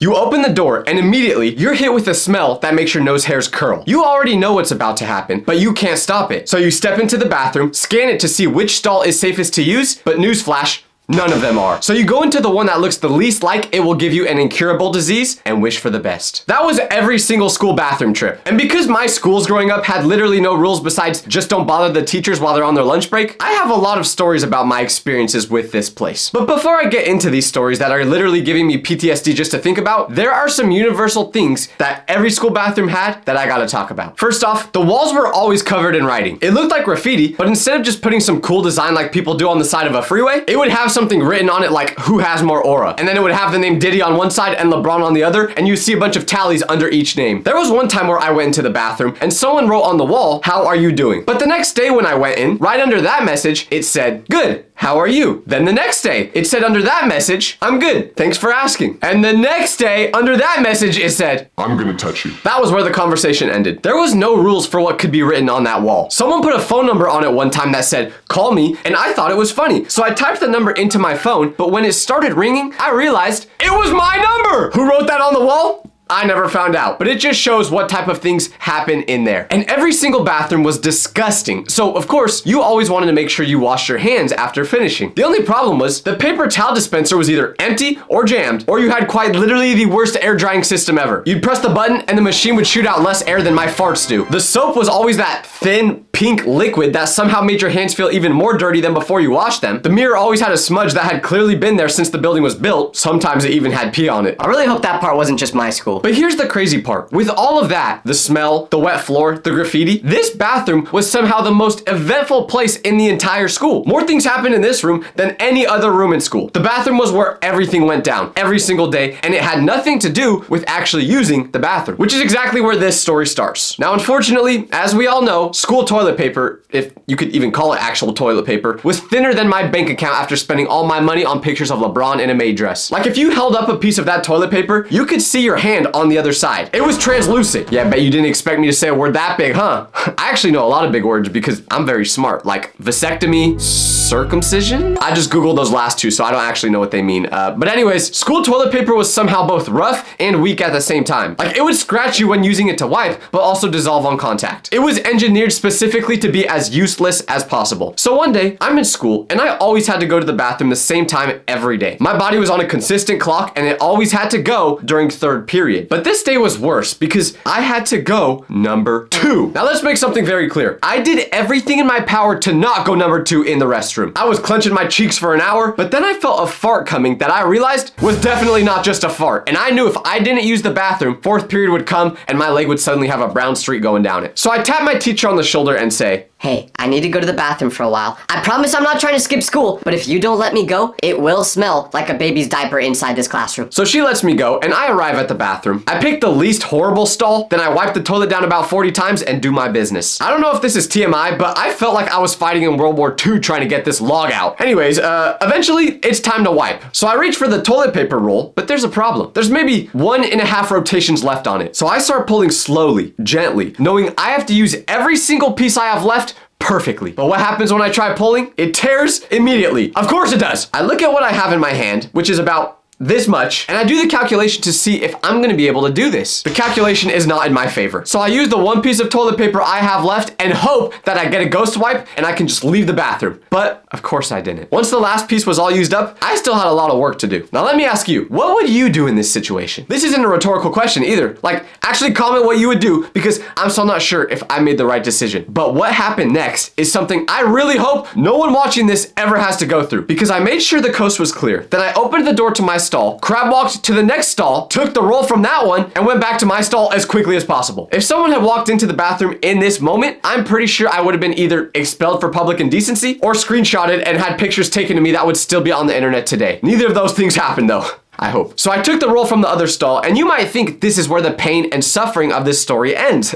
You open the door and immediately you're hit with a smell that makes your nose hairs curl. You already know what's about to happen, but you can't stop it. So you step into the bathroom, scan it to see which stall is safest to use, but newsflash, none of them are. So you go into the one that looks the least like it will give you an incurable disease and wish for the best. That was every single school bathroom trip. And because my schools growing up had literally no rules besides just don't bother the teachers while they're on their lunch break, I have a lot of stories about my experiences with this place. But before I get into these stories that are literally giving me PTSD just to think about, there are some universal things that every school bathroom had that I gotta talk about. First off, the walls were always covered in writing. It looked like graffiti, but instead of just putting some cool design like people do on the side of a freeway, it would have something written on it like who has more aura, and then it would have the name Diddy on one side and LeBron on the other, and you see a bunch of tallies under each name. There was one time where I went into the bathroom and someone wrote on the wall, "How are you doing?" But the next day when I went in, right under that message, it said, "Good. How are you?" Then the next day, it said under that message, "I'm good. Thanks for asking." And the next day, under that message, it said, "I'm gonna touch you." That was where the conversation ended. There was no rules for what could be written on that wall. Someone put a phone number on it one time that said, "Call me," and I thought it was funny. So I typed the number into my phone, but when it started ringing, I realized it was my number! Who wrote that on the wall? I never found out, but it just shows what type of things happen in there. And every single bathroom was disgusting. So of course, you always wanted to make sure you washed your hands after finishing. The only problem was the paper towel dispenser was either empty or jammed, or you had quite literally the worst air drying system ever. You'd press the button and the machine would shoot out less air than my farts do. The soap was always that thin pink liquid that somehow made your hands feel even more dirty than before you washed them. The mirror always had a smudge that had clearly been there since the building was built. Sometimes it even had pee on it. I really hope that part wasn't just my school. But here's the crazy part. With all of that, the smell, the wet floor, the graffiti, this bathroom was somehow the most eventful place in the entire school. More things happened in this room than any other room in school. The bathroom was where everything went down every single day, and it had nothing to do with actually using the bathroom, which is exactly where this story starts. Now, unfortunately, as we all know, school toilet paper, if you could even call it actual toilet paper, was thinner than my bank account after spending all my money on pictures of LeBron in a maid dress. Like if you held up a piece of that toilet paper, you could see your hand on the other side. It was translucent. Yeah, bet you didn't expect me to say a word that big, huh? I actually know a lot of big words because I'm very smart, like vasectomy, circumcision? I just Googled those last two, so I don't actually know what they mean. But anyways, school toilet paper was somehow both rough and weak at the same time. Like it would scratch you when using it to wipe, but also dissolve on contact. It was engineered specifically to be as useless as possible. So one day, I'm in school and I always had to go to the bathroom the same time every day. My body was on a consistent clock and it always had to go during third period. But this day was worse because I had to go number 2. Now let's make something very clear. I did everything in my power to not go number 2 in the restroom. I was clenching my cheeks for an hour, but then I felt a fart coming that I realized was definitely not just a fart. And I knew if I didn't use the bathroom, fourth period would come and my leg would suddenly have a brown streak going down it. So I tapped my teacher on the shoulder and say, "Hey, I need to go to the bathroom for a while. I promise I'm not trying to skip school, but if you don't let me go, it will smell like a baby's diaper inside this classroom." So she lets me go and I arrive at the bathroom. I pick the least horrible stall, then I wipe the toilet down about 40 times and do my business. I don't know if this is TMI, but I felt like I was fighting in World War II trying to get this log out. Anyways, eventually it's time to wipe. So I reach for the toilet paper roll, but there's a problem. There's maybe 1.5 rotations left on it. So I start pulling slowly, gently, knowing I have to use every single piece I have left perfectly. But what happens when I try pulling? It tears immediately. Of course it does. I look at what I have in my hand, which is about this much, and I do the calculation to see if I'm gonna be able to do this. The calculation is not in my favor. So I use the one piece of toilet paper I have left and hope that I get a ghost wipe and I can just leave the bathroom. But of course I didn't. Once the last piece was all used up, I still had a lot of work to do. Now let me ask you, what would you do in this situation? This isn't a rhetorical question either. Like, actually comment what you would do because I'm still not sure if I made the right decision. But what happened next is something I really hope no one watching this ever has to go through, because I made sure the coast was clear. Then I opened the door to my stall, crab walked to the next stall, took the roll from that one, and went back to my stall as quickly as possible. If someone had walked into the bathroom in this moment, I'm pretty sure I would have been either expelled for public indecency or screenshotted and had pictures taken of me that would still be on the internet today. Neither of those things happened though. I hope. So I took the roll from the other stall, and you might think this is where the pain and suffering of this story ends.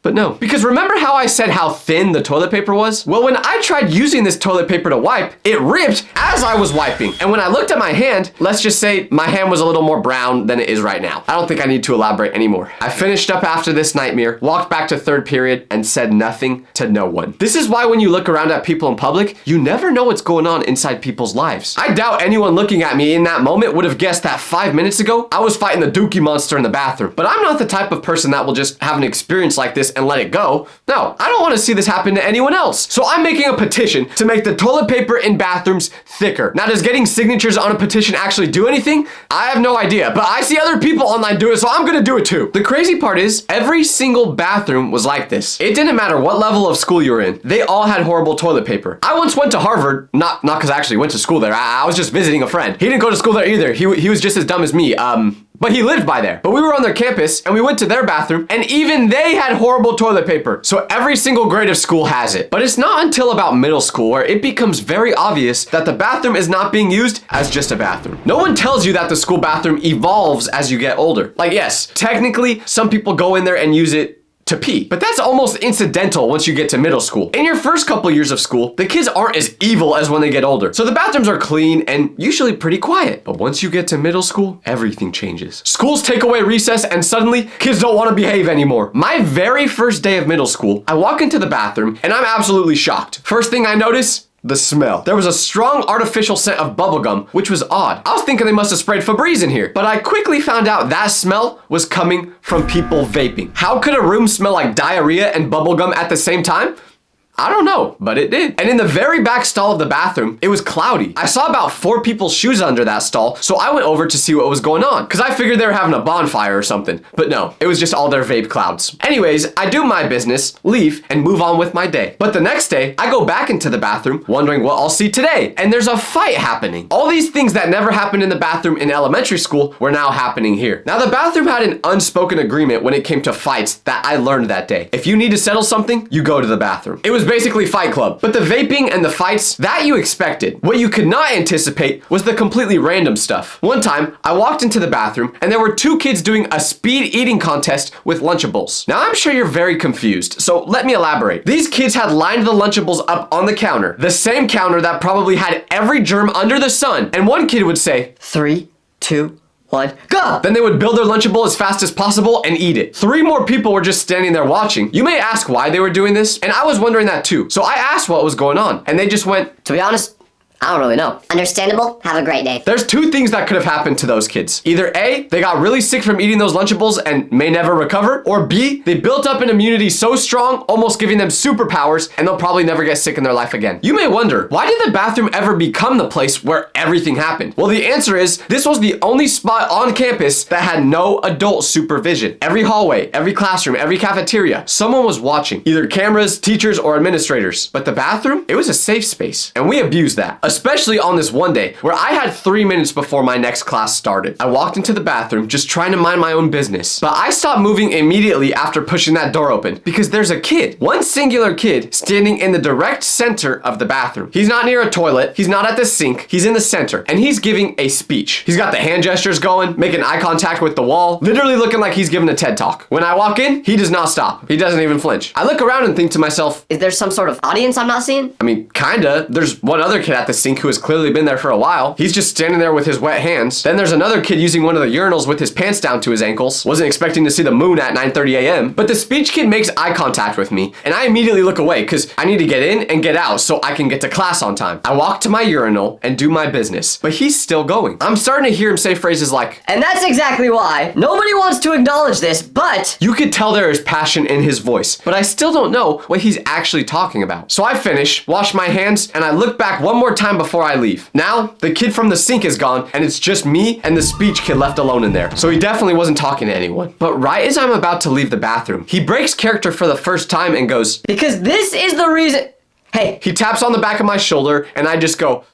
But no, because remember how I said how thin the toilet paper was? Well, when I tried using this toilet paper to wipe, it ripped as I was wiping. And when I looked at my hand, let's just say my hand was a little more brown than it is right now. I don't think I need to elaborate anymore. I finished up after this nightmare, walked back to third period, and said nothing to no one. This is why when you look around at people in public, you never know what's going on inside people's lives. I doubt anyone looking at me in that moment would have guessed that 5 minutes ago, I was fighting the Dookie monster in the bathroom. But I'm not the type of person that will just have an experience like this and let it go. No, I don't want to see this happen to anyone else. So I'm making a petition to make the toilet paper in bathrooms thicker. Now, does getting signatures on a petition actually do anything? I have no idea, but I see other people online do it, so I'm gonna do it too. The crazy part is, every single bathroom was like this. It didn't matter what level of school you were in. They all had horrible toilet paper. I once went to Harvard, not because I actually went to school there. I was just visiting a friend. He didn't go to school there either. He was just as dumb as me. But he lived by there. But we were on their campus and we went to their bathroom and even they had horrible toilet paper. So every single grade of school has it. But it's not until about middle school where it becomes very obvious that the bathroom is not being used as just a bathroom. No one tells you that the school bathroom evolves as you get older. Like, yes, technically some people go in there and use it to pee. But that's almost incidental once you get to middle school. In your first couple years of school, the kids aren't as evil as when they get older. So the bathrooms are clean and usually pretty quiet. But once you get to middle school, everything changes. Schools take away recess and suddenly kids don't want to behave anymore. My very first day of middle school, I walk into the bathroom and I'm absolutely shocked. First thing I notice, the smell. There was a strong artificial scent of bubblegum, which was odd. I was thinking they must have sprayed Febreze in here, but I quickly found out that smell was coming from people vaping. How could a room smell like diarrhea and bubblegum at the same time? I don't know, but it did. And in the very back stall of the bathroom, it was cloudy. I saw about 4 people's shoes under that stall, so I went over to see what was going on, because I figured they were having a bonfire or something. But no, it was just all their vape clouds. Anyways, I do my business, leave, and move on with my day. But the next day, I go back into the bathroom, wondering what I'll see today, and there's a fight happening. All these things that never happened in the bathroom in elementary school were now happening here. Now, the bathroom had an unspoken agreement when it came to fights that I learned that day. If you need to settle something, you go to the bathroom. It was basically Fight Club. But the vaping and the fights, that you expected. What you could not anticipate was the completely random stuff. One time, I walked into the bathroom and there were 2 kids doing a speed eating contest with Lunchables. Now, I'm sure you're very confused, so let me elaborate. These kids had lined the Lunchables up on the counter, the same counter that probably had every germ under the sun, and one kid would say, 3, 2, 1, go! Then they would build their Lunchable as fast as possible and eat it. 3 more people were just standing there watching. You may ask why they were doing this, and I was wondering that too. So I asked what was going on, and they just went, To be honest, I don't really know. Understandable. Have a great day. There's 2 things that could have happened to those kids. Either A, they got really sick from eating those Lunchables and may never recover, or B, they built up an immunity so strong, almost giving them superpowers, and they'll probably never get sick in their life again. You may wonder, why did the bathroom ever become the place where everything happened? Well, the answer is, this was the only spot on campus that had no adult supervision. Every hallway, every classroom, every cafeteria, someone was watching, either cameras, teachers, or administrators. But the bathroom, it was a safe space, and we abused that. Especially on this one day where I had 3 minutes before my next class started. I walked into the bathroom just trying to mind my own business, but I stopped moving immediately after pushing that door open because there's a kid, one singular kid, standing in the direct center of the bathroom. He's not near a toilet, he's not at the sink, he's in the center, and he's giving a speech. He's got the hand gestures going, making eye contact with the wall, literally looking like he's giving a TED Talk. When I walk in, he does not stop. He doesn't even flinch. I look around and think to myself, Is there some sort of audience I'm not seeing? I mean, kinda. There's one other kid at the sink who has clearly been there for a while. He's just standing there with his wet hands. Then there's another kid using one of the urinals with his pants down to his ankles. Wasn't expecting to see the moon at 9:30 a.m. But the speech kid makes eye contact with me, and I immediately look away because I need to get in and get out so I can get to class on time. I walk to my urinal and do my business, but he's still going. I'm starting to hear him say phrases like, And that's exactly why. Nobody wants to acknowledge this, but you could tell there is passion in his voice, but I still don't know what he's actually talking about. So I finish, wash my hands, and I look back one more time before I leave. Now, the kid from the sink is gone, and it's just me and the speech kid left alone in there. So he definitely wasn't talking to anyone. But right as I'm about to leave the bathroom, he breaks character for the first time and goes, because this is the reason. Hey, he taps on the back of my shoulder, and I just go,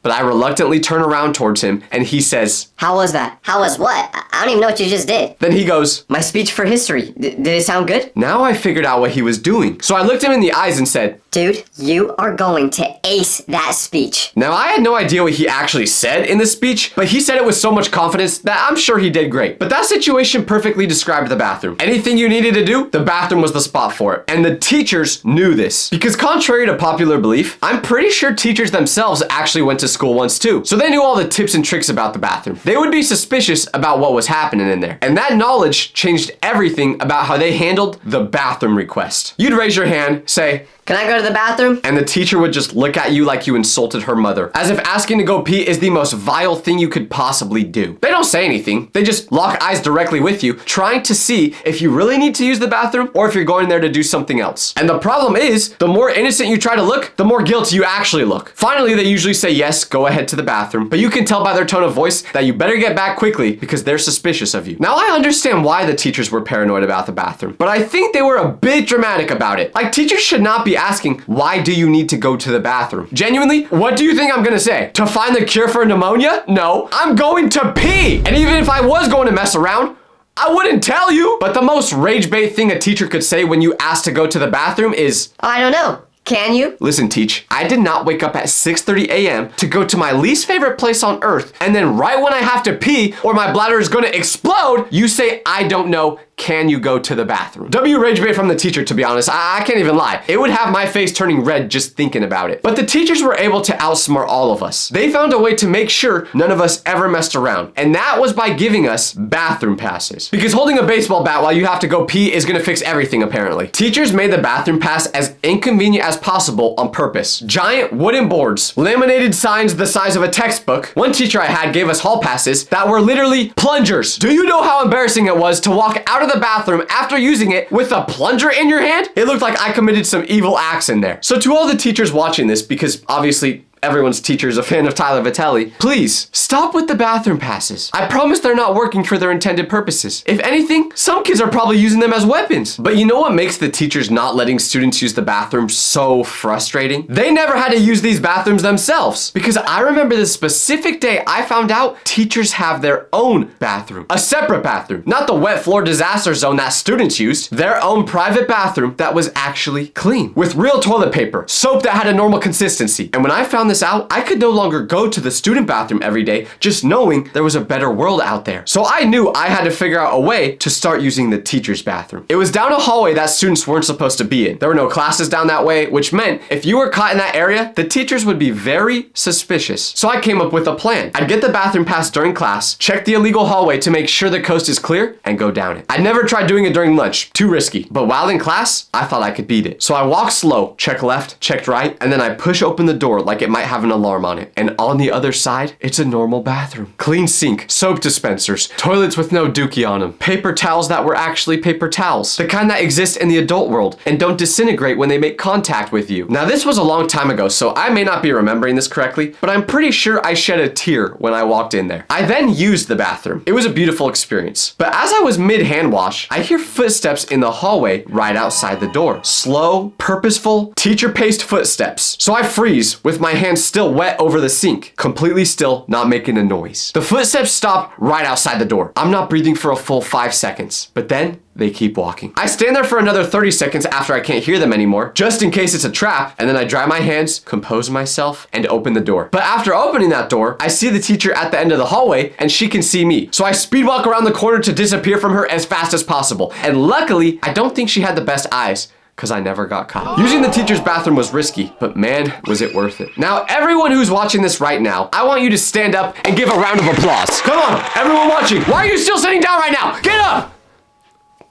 but I reluctantly turn around towards him, and he says, how was that? How was what? I don't even know what you just did. Then he goes, My speech for history. Did it sound good? now I figured out what he was doing. So I looked him in the eyes and said, Dude, you are going to ace that speech. Now, I had no idea what he actually said in the speech, but he said it with so much confidence that I'm sure he did great. But that situation perfectly described the bathroom. Anything you needed to do, the bathroom was the spot for it. And the teachers knew this. Because contrary to popular belief, I'm pretty sure teachers themselves actually went to school once too. So they knew all the tips and tricks about the bathroom. They would be suspicious about what was happening in there. And that knowledge changed everything about how they handled the bathroom request. You'd raise your hand, say, Can I go to the bathroom? and the teacher would just look at you like you insulted her mother, as if asking to go pee is the most vile thing you could possibly do. They don't say anything. They just lock eyes directly with you, trying to see if you really need to use the bathroom or if you're going there to do something else. And the problem is, the more innocent you try to look, the more guilty you actually look. Finally, they usually say yes, go ahead to the bathroom, but you can tell by their tone of voice that you better get back quickly because they're suspicious of you. Now, I understand why the teachers were paranoid about the bathroom, but I think they were a bit dramatic about it. Like, teachers should not be asking, why do you need to go to the bathroom? Genuinely, what do you think I'm gonna say? To find the cure for pneumonia? No, I'm going to pee! And even if I was going to mess around, I wouldn't tell you! But the most rage bait thing a teacher could say when you ask to go to the bathroom is, Oh, I don't know. Can you? listen, teach, I did not wake up at 6:30 a.m. to go to my least favorite place on earth, and then right when I have to pee or my bladder is gonna explode, you say, I don't know, can you go to the bathroom? W rage bait from the teacher, to be honest. I can't even lie. It would have my face turning red just thinking about it. But the teachers were able to outsmart all of us. They found a way to make sure none of us ever messed around. And that was by giving us bathroom passes. Because holding a baseball bat while you have to go pee is gonna fix everything, apparently. Teachers made the bathroom pass as inconvenient as possible on purpose. Giant wooden boards, laminated signs the size of a textbook. One teacher I had gave us hall passes that were literally plungers. Do you know how embarrassing it was to walk out of the bathroom after using it with a plunger in your hand? It looked like I committed some evil acts in there. So to all the teachers watching this, because obviously everyone's teacher is a fan of Tyler Vitelli, please stop with the bathroom passes. I promise they're not working for their intended purposes. If anything, some kids are probably using them as weapons. But you know what makes the teachers not letting students use the bathroom so frustrating? They never had to use these bathrooms themselves. Because I remember the specific day I found out teachers have their own bathroom. A separate bathroom. Not the wet floor disaster zone that students used. Their own private bathroom that was actually clean. With real toilet paper, soap that had a normal consistency. And when I found this out, I could no longer go to the student bathroom every day just knowing there was a better world out there. So I knew I had to figure out a way to start using the teacher's bathroom. It was down a hallway that students weren't supposed to be in. There were no classes down that way, which meant if you were caught in that area, the teachers would be very suspicious. So I came up with a plan. I'd get the bathroom pass during class, check the illegal hallway to make sure the coast is clear, and go down it. I'd never tried doing it during lunch, too risky. But while in class, I thought I could beat it. So I walk slow, check left, checked right, and then I push open the door like it might have an alarm on it. And on the other side, it's a normal bathroom. Clean sink, soap dispensers, toilets with no dookie on them, paper towels that were actually paper towels, the kind that exist in the adult world and don't disintegrate when they make contact with you. Now this was a long time ago, so I may not be remembering this correctly, but I'm pretty sure I shed a tear when I walked in there. I then used the bathroom. It was a beautiful experience. But as I was mid hand wash, I hear footsteps in the hallway right outside the door. Slow, purposeful, teacher-paced footsteps. So I freeze with my hands still wet over the sink, completely still, not making a noise. The footsteps stop right outside the door. I'm not breathing for a full 5 seconds, but then they keep walking. I stand there for another 30 seconds after I can't hear them anymore, just in case it's a trap, and then I dry my hands, compose myself, and open the door. But after opening that door, I see the teacher at the end of the hallway, and she can see me. So I speed walk around the corner to disappear from her as fast as possible. And luckily, I don't think she had the best eyes, because I never got caught. Using the teacher's bathroom was risky, but man, was it worth it. Now, everyone who's watching this right now, I want you to stand up and give a round of applause. Come on, everyone watching. Why are you still sitting down right now? Get up!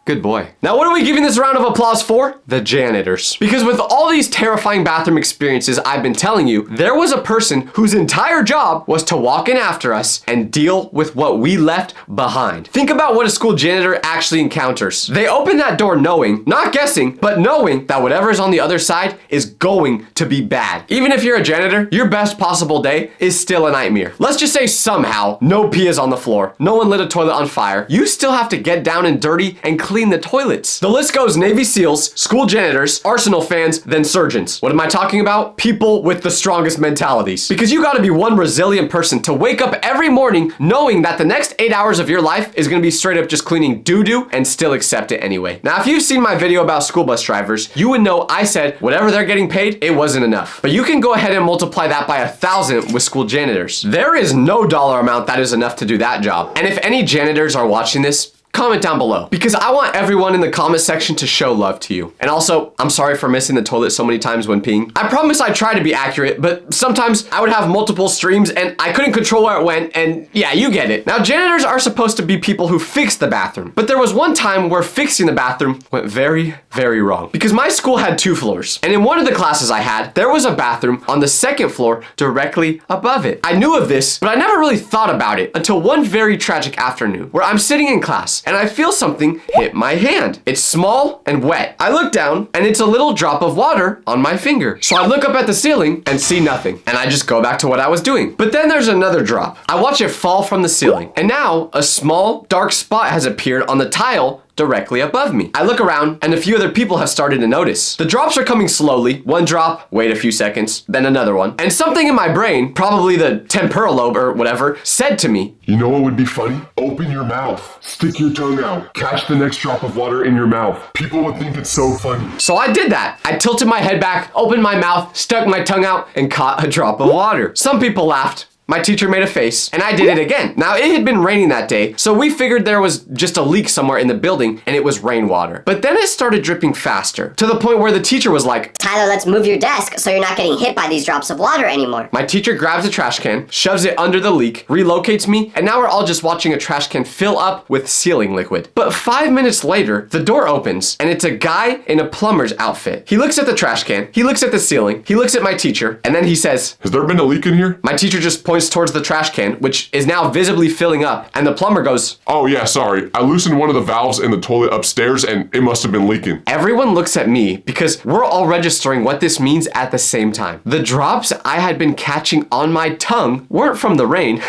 Good boy. Now, what are we giving this round of applause for? The janitors. Because with all these terrifying bathroom experiences I've been telling you, there was a person whose entire job was to walk in after us and deal with what we left behind. Think about what a school janitor actually encounters. They open that door knowing, not guessing, but knowing that whatever is on the other side is going to be bad. Even if you're a janitor, your best possible day is still a nightmare. Let's just say somehow no pee is on the floor, no one lit a toilet on fire. You still have to get down and dirty and clean clean the toilets. The list goes Navy SEALs, school janitors, Arsenal fans, then surgeons. What am I talking about? People with the strongest mentalities. Because you gotta be one resilient person to wake up every morning knowing that the next 8 hours of your life is gonna be straight up just cleaning doo-doo and still accept it anyway. Now, if you've seen my video about school bus drivers, you would know I said whatever they're getting paid, it wasn't enough. But you can go ahead and multiply that by 1,000 with school janitors. There is no dollar amount that is enough to do that job. And if any janitors are watching this, comment down below, because I want everyone in the comment section to show love to you. And also, I'm sorry for missing the toilet so many times when peeing. I promise I try to be accurate, but sometimes I would have multiple streams and I couldn't control where it went, and yeah, you get it. Now, janitors are supposed to be people who fix the bathroom, but there was one time where fixing the bathroom went very, very wrong. Because my school had 2 floors, and in one of the classes I had, there was a bathroom on the 2nd floor directly above it. I knew of this, but I never really thought about it until one very tragic afternoon where I'm sitting in class and I feel something hit my hand. It's small and wet. I look down and it's a little drop of water on my finger. So I look up at the ceiling and see nothing. And I just go back to what I was doing. But then there's another drop. I watch it fall from the ceiling. And now a small dark spot has appeared on the tile directly above me. I look around and a few other people have started to notice. The drops are coming slowly. One drop, wait a few seconds, then another one. And something in my brain, probably the temporal lobe or whatever, said to me, "You know what would be funny? Open your mouth. Stick your tongue out. Catch the next drop of water in your mouth. People would think it's so funny." So I did that. I tilted my head back, opened my mouth, stuck my tongue out, and caught a drop of water. Some people laughed. My teacher made a face, and I did it again. Now, it had been raining that day, so we figured there was just a leak somewhere in the building, and it was rainwater. But then it started dripping faster, to the point where the teacher was like, Tyler, let's move your desk so you're not getting hit by these drops of water anymore. My teacher grabs a trash can, shoves it under the leak, relocates me, and now we're all just watching a trash can fill up with sealing liquid. But 5 minutes later, the door opens, and it's a guy in a plumber's outfit. He looks at the trash can, he looks at the ceiling, he looks at my teacher, and then he says, "Has there been a leak in here?" My teacher just points towards the trash can, which is now visibly filling up, and the plumber goes, "Oh yeah, sorry. I loosened one of the valves in the toilet upstairs and it must have been leaking." Everyone looks at me because we're all registering what this means at the same time. The drops I had been catching on my tongue weren't from the rain.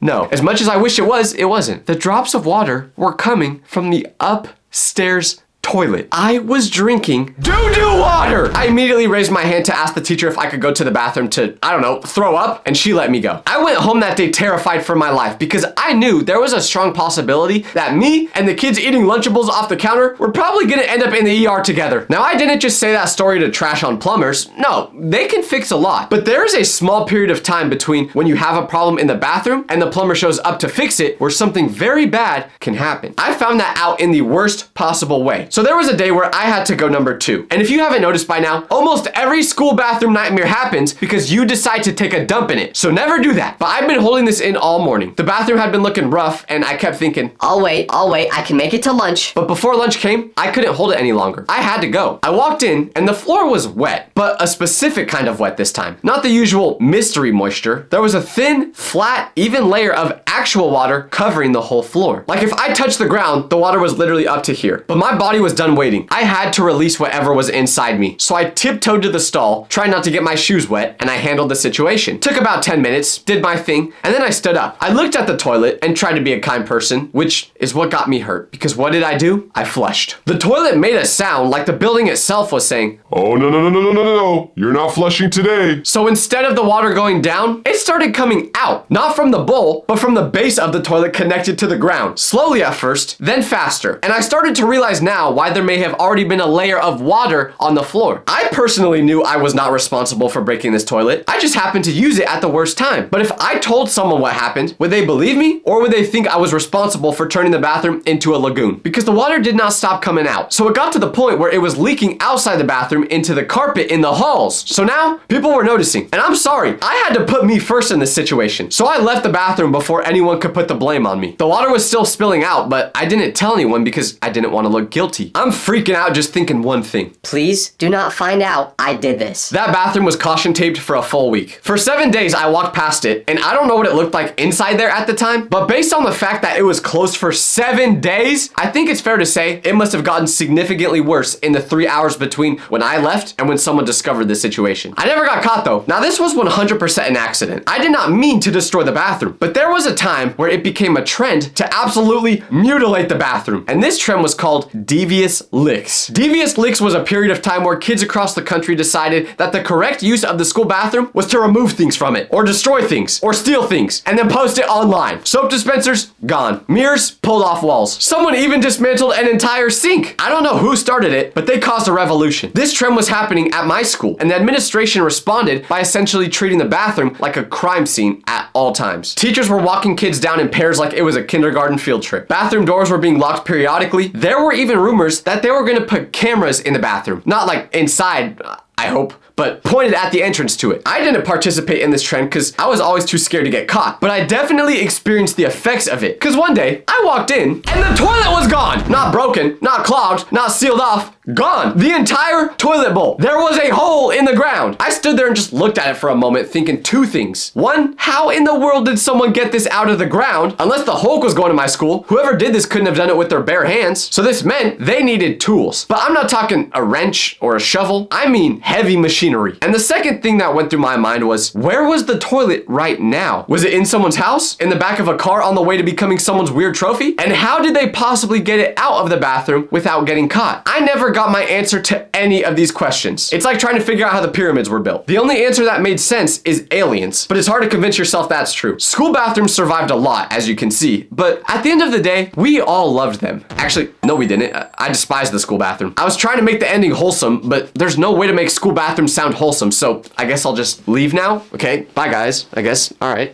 No, as much as I wish it was, it wasn't. The drops of water were coming from the upstairs toilet. I was drinking doo-doo water. I immediately raised my hand to ask the teacher if I could go to the bathroom to, I don't know, throw up, and she let me go. I went home that day terrified for my life because I knew there was a strong possibility that me and the kids eating Lunchables off the counter were probably gonna end up in the ER together. Now, I didn't just say that story to trash on plumbers. No, they can fix a lot, but there is a small period of time between when you have a problem in the bathroom and the plumber shows up to fix it where something very bad can happen. I found that out in the worst possible way. So there was a day where I had to go number 2. And if you haven't noticed by now, almost every school bathroom nightmare happens because you decide to take a dump in it. So never do that. But I've been holding this in all morning. The bathroom had been looking rough and I kept thinking, I'll wait, I can make it to lunch. But before lunch came, I couldn't hold it any longer. I had to go. I walked in and the floor was wet, but a specific kind of wet this time. Not the usual mystery moisture. There was a thin, flat, even layer of actual water covering the whole floor. Like if I touched the ground, the water was literally up to here. But my body was done waiting. I had to release whatever was inside me. So I tiptoed to the stall, tried not to get my shoes wet, and I handled the situation. Took about 10 minutes, did my thing, and then I stood up. I looked at the toilet and tried to be a kind person, which is what got me hurt. Because what did I do? I flushed. The toilet made a sound like the building itself was saying, "Oh, no, no, no, no, no, no, no, no. You're not flushing today." So instead of the water going down, it started coming out. Not from the bowl, but from the base of the toilet connected to the ground. Slowly at first, then faster. And I started to realize now why there may have already been a layer of water on the floor. I personally knew I was not responsible for breaking this toilet. I just happened to use it at the worst time. But if I told someone what happened, would they believe me? Or would they think I was responsible for turning the bathroom into a lagoon? Because the water did not stop coming out. So it got to the point where it was leaking outside the bathroom into the carpet in the halls. So now people were noticing. And I'm sorry, I had to put me first in this situation. So I left the bathroom before anyone could put the blame on me. The water was still spilling out, but I didn't tell anyone because I didn't want to look guilty. freaky. I'm freaking out just thinking one thing. Please do not find out I did this. That bathroom was caution taped for a full week. For 7 days, I walked past it, and I don't know what it looked like inside there at the time, but based on the fact that it was closed for 7 days, I think it's fair to say it must have gotten significantly worse in the 3 hours between when I left and when someone discovered this situation. I never got caught though. Now this was 100% an accident. I did not mean to destroy the bathroom, but there was a time where it became a trend to absolutely mutilate the bathroom, and this trend was called Devious Licks. Devious Licks was a period of time where kids across the country decided that the correct use of the school bathroom was to remove things from it, or destroy things, or steal things, and then post it online. Soap dispensers, gone. Mirrors, pulled off walls. Someone even dismantled an entire sink. I don't know who started it, but they caused a revolution. This trend was happening at my school, and the administration responded by essentially treating the bathroom like a crime scene at all times. Teachers were walking kids down in pairs like it was a kindergarten field trip. Bathroom doors were being locked periodically. There were even rumors that they were going to put cameras in the bathroom. Not like inside, I hope, but pointed at the entrance to it. I didn't participate in this trend because I was always too scared to get caught, but I definitely experienced the effects of it. Because one day, I walked in and the toilet was gone. Not broken, not clogged, not sealed off, gone. The entire toilet bowl. There was a hole in the ground. I stood there and just looked at it for a moment thinking two things. One, how in the world did someone get this out of the ground? Unless the Hulk was going to my school, whoever did this couldn't have done it with their bare hands. So this meant they needed tools. But I'm not talking a wrench or a shovel. I mean heavy machinery. And the second thing that went through my mind was, where was the toilet right now? Was it in someone's house? In the back of a car on the way to becoming someone's weird trophy? And how did they possibly get it out of the bathroom without getting caught? I never got my answer to any of these questions. It's like trying to figure out how the pyramids were built. The only answer that made sense is aliens, but it's hard to convince yourself that's true. School bathrooms survived a lot, as you can see, but at the end of the day, we all loved them. Actually, no, we didn't. I despised the school bathroom. I was trying to make the ending wholesome, but there's no way to make school bathrooms sound wholesome, so I guess I'll just leave now. Okay, bye guys, I guess. All right.